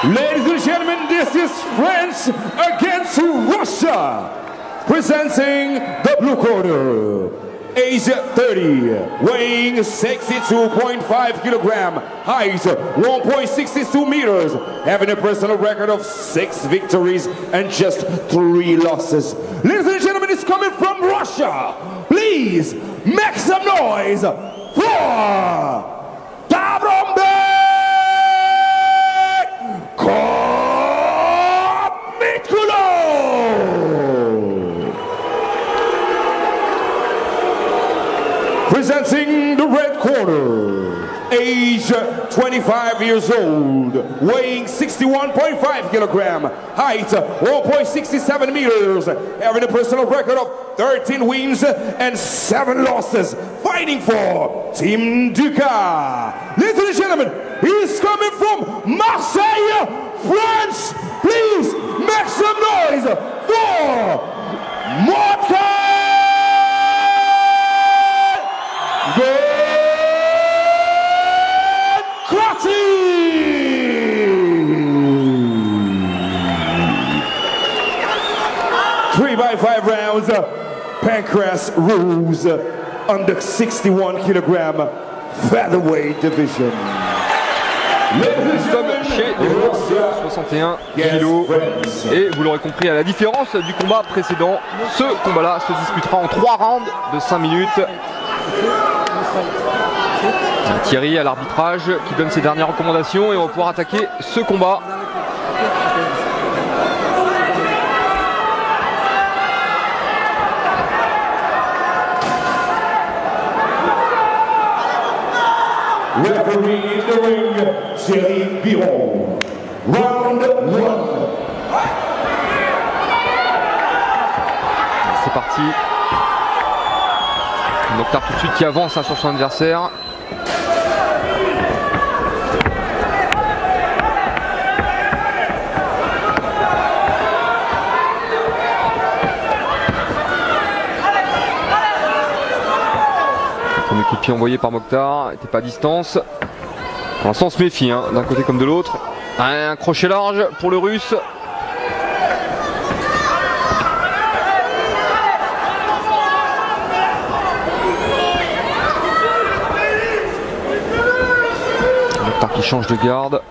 Ladies and gentlemen, this is France against Russia. Presenting the blue corner, age 30, weighing 62.5 kilogram, height 1.62 meters, having a personal record of 6 victories and just 3 losses. Ladies and gentlemen, it's coming from Russia. Please make some noise for Davronbek Komitkulo. Presenting the red corner, age 25 years old, weighing 61.5 kilogram, height 1.67 meters, having a personal record of 13 wins and 7 losses, fighting for Team Duca. Ladies and gentlemen, he's coming from Marseille, France. Please make some noise for Mortal Crotty! 3x5 rounds, Pancras rules under 61 kilogram featherweight division. Nous sommes chez les 61 kilos et vous l'aurez compris, à la différence du combat précédent, ce combat-là se disputera en 3 rounds de 5 minutes. Thierry à l'arbitrage qui donne ses dernières recommandations et on va pouvoir attaquer ce combat. Referee in the ring, Thierry Biron. Round 1. C'est parti. Mokhtar tout de suite qui avance sur son adversaire. Le premier coup de pied envoyé par Mokhtar n'était pas à distance. Pour l'instant on se méfie d'un côté comme de l'autre. Un crochet large pour le russe. Mokhtar qui change de garde.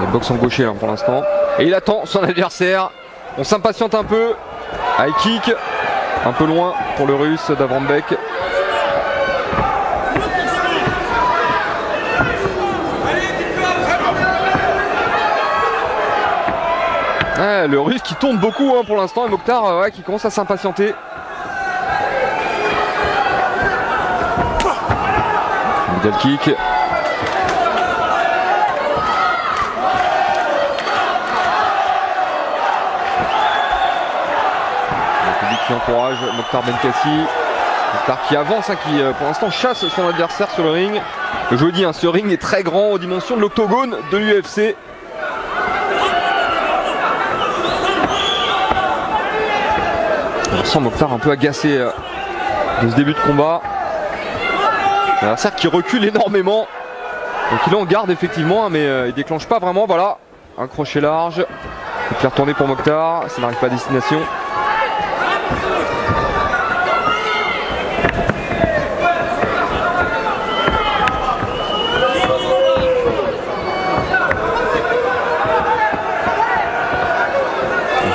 Il boxe en gaucher pour l'instant. Et il attend son adversaire. On s'impatiente un peu. High kick. Un peu loin pour le russe Davronbek. Ouais, le russe qui tourne beaucoup pour l'instant et Mokhtar qui commence à s'impatienter. Middle kick. Qui encourage Mokhtar Benkassi. Mokhtar qui avance, qui pour l'instant chasse son adversaire sur le ring. Je vous dis, ce ring est très grand aux dimensions de l'octogone de l'UFC. On sent Mokhtar un peu agacé de ce début de combat. L'adversaire qui recule énormément. Donc il est en garde effectivement, mais il déclenche pas vraiment. Voilà, un crochet large. Il peut retourner pour Mokhtar, ça n'arrive pas à destination.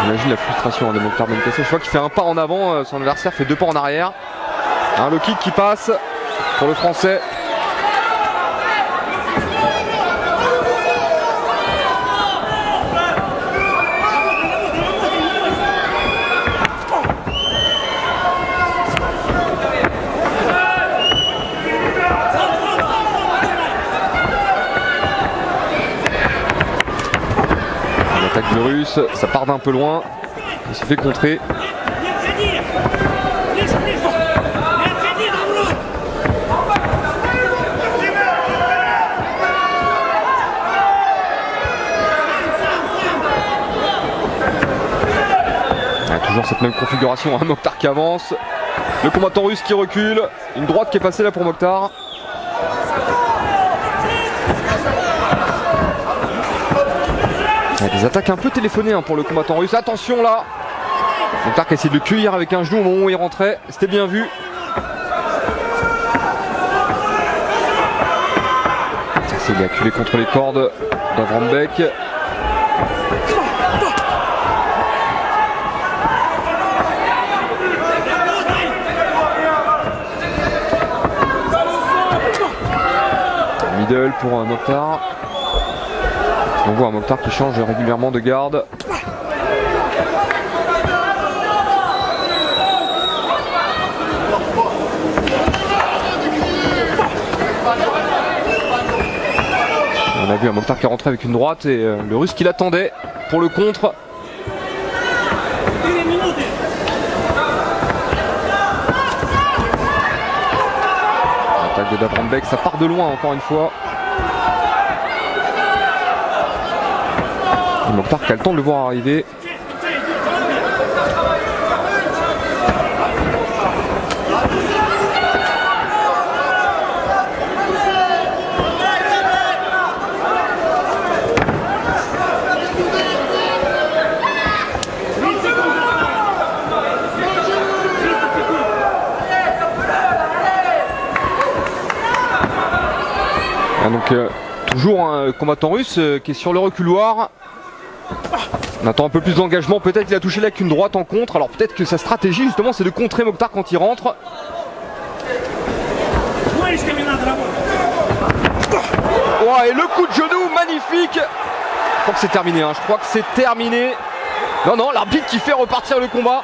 J'imagine la frustration de Mokhtar Benkassi. Je vois qu'il fait un pas en avant, son adversaire fait 2 pas en arrière. Un low kick qui passe pour le français. Le russe, ça part d'un peu loin, il se fait contrer. Toujours cette même configuration, Mokhtar qui avance, Le combattant russe qui recule. Une droite qui est passée là pour Mokhtar. Il y a des attaques un peu téléphonées pour le combattant russe. Attention là. Mokhtar qui a essayé de le cueillir avec un genou au moment où il rentrait. C'était bien vu. Il est acculé contre les cordes d'Avranbek. Middle pour Mokhtar. On voit un Mokhtar qui change régulièrement de garde. On a vu un Mokhtar qui est rentré avec une droite et le russe qui l'attendait pour le contre. L'attaque de Davranbek, ça part de loin encore une fois. Et Mokhtar qui a le temps de le voir arriver. Donc toujours un combattant russe qui est sur le reculoir. On attend un peu plus d'engagement. Peut-être qu'il a touché là qu'une droite en contre. Alors peut-être que sa stratégie justement c'est de contrer Mokhtar quand il rentre. Oh, et le coup de genou magnifique. Je crois que c'est terminé. Je crois que c'est terminé. Non, l'arbitre qui fait repartir le combat.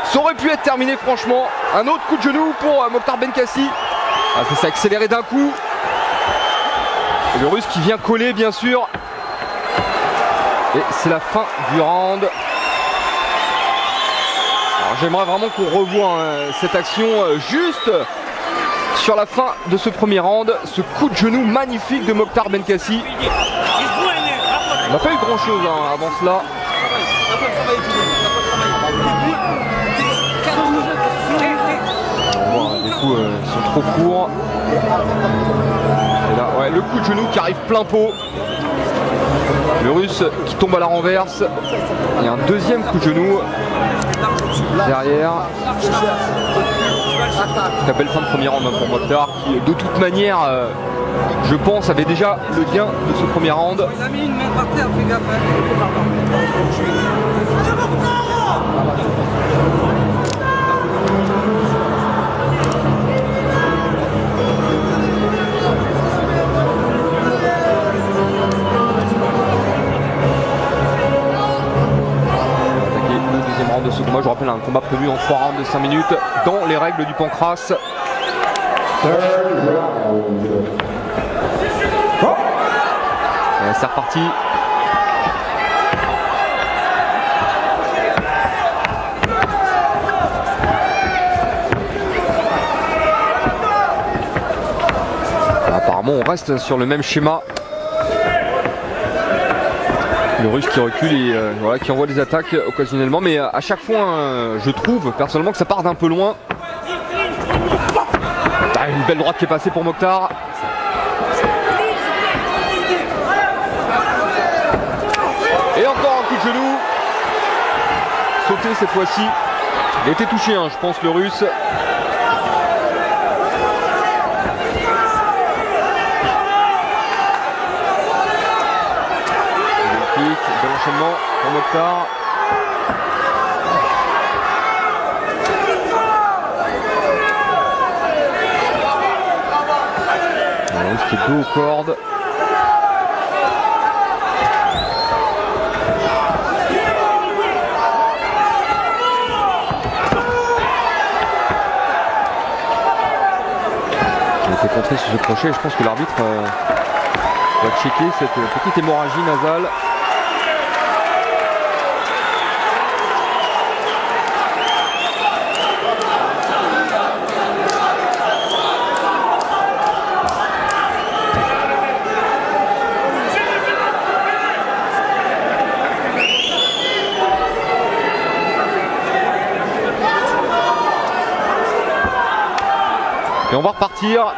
Ça aurait pu être terminé franchement. Un autre coup de genou pour Mokhtar Benkassi. Ça s'est accéléré d'un coup. Et le russe qui vient coller bien sûr. Et c'est la fin du round. Alors j'aimerais vraiment qu'on revoie cette action juste sur la fin de ce premier round. Ce coup de genou magnifique de Mokhtar Benkassi. On n'a pas eu grand chose avant cela. On voit des coups sont trop courts. Et là, ouais, le coup de genou qui arrive plein pot. Le russe qui tombe à la renverse. Il y a un deuxième coup de genou derrière. Très belle fin de premier round pour Mokhtar qui de toute manière je pense avait déjà le gain de ce premier round. De ce combat, je vous rappelle un combat prévu en 3 rounds de 5 minutes dans les règles du Pancras. C'est reparti. Apparemment on reste sur le même schéma. Le russe qui recule et voilà, qui envoie des attaques occasionnellement, mais à chaque fois je trouve personnellement que ça part d'un peu loin. Une belle droite qui est passée pour Mokhtar. Et encore un coup de genou. Sauté cette fois-ci. Il a été touché, je pense, le russe. Bel enchaînement pour Mokhtar. Le russe qui est dos aux cordes. Il a été contré sur ce crochet et je pense que l'arbitre va checker cette petite hémorragie nasale. Et on va repartir.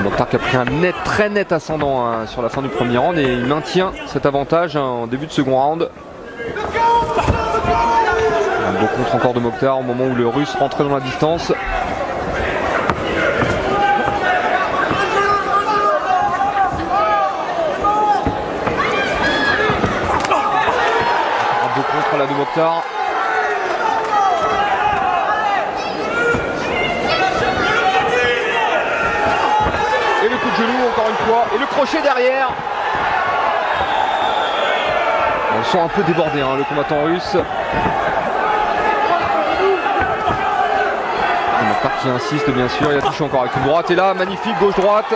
Mokhtar qui a pris un très net ascendant hein, sur la fin du premier round et il maintient cet avantage hein, en début de second round. Un beau contre encore de Mokhtar au moment où le Russe rentrait dans la distance. Un beau contre là de Mokhtar. Et le coup de genou encore une fois. Et le crochet derrière. On le sent un peu débordé hein, le combattant russe. Mokhtar qui insiste bien sûr. Il a touché encore avec une droite. Et là magnifique gauche-droite.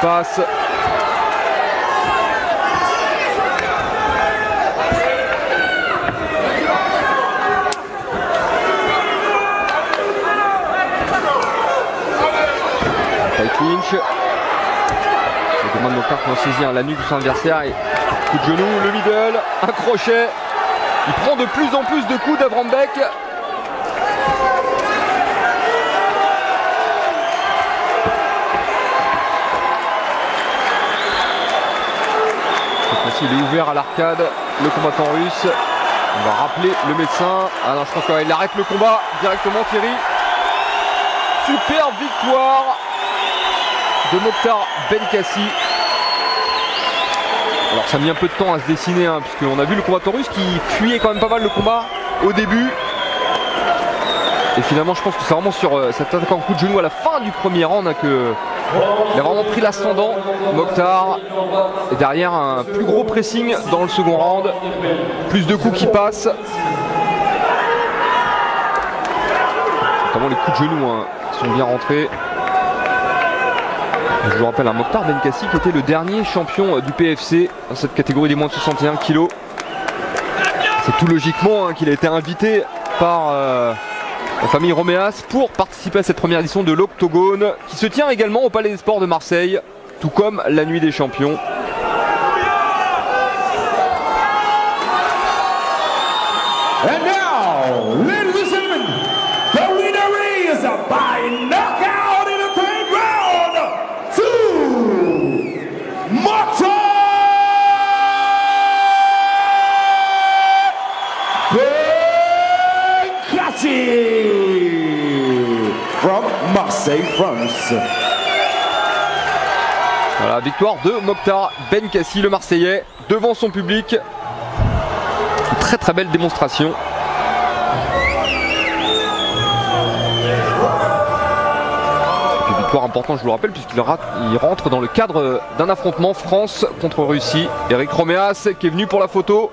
Passe. Tight clinch. Le demande Mokhtar pour saisir la nuque de son adversaire. Et coup de genou, le middle, un crochet. Il prend de plus en plus de coups d'Avram Bek. Il est ouvert à l'arcade, le combattant russe. On va rappeler le médecin. Ah non, je pense qu'il arrête le combat directement, Thierry. Super victoire de Mokhtar Benkassi. Alors ça a mis un peu de temps à se dessiner, hein, puisqu'on a vu le combattant russe qui fuyait quand même pas mal le combat au début. Et finalement, je pense que c'est vraiment sur cette attaque en coup de genou à la fin du premier round hein, que il a vraiment pris l'ascendant, Mokhtar. Et derrière, un plus gros pressing dans le second round. Plus de coups qui passent. Notamment les coups de genoux hein, sont bien rentrés. Je vous rappelle, un Mokhtar Benkassi qui était le dernier champion du PFC dans cette catégorie des moins de 61 kg. C'est tout logiquement hein, qu'il a été invité par la famille Roméas pour participer à cette première édition de l'Octogone qui se tient également au Palais des Sports de Marseille, tout comme la Nuit des Champions. And now, ladies and gentlemen, the winner is by knockout in the third round to Mokhtar Benkassi from Marseille, France. Voilà, victoire de Mokhtar Benkassi, le Marseillais, devant son public. Une très belle démonstration. Et puis victoire importante, je vous le rappelle, puisqu'il rentre dans le cadre d'un affrontement France contre Russie. Eric Roméas qui est venu pour la photo.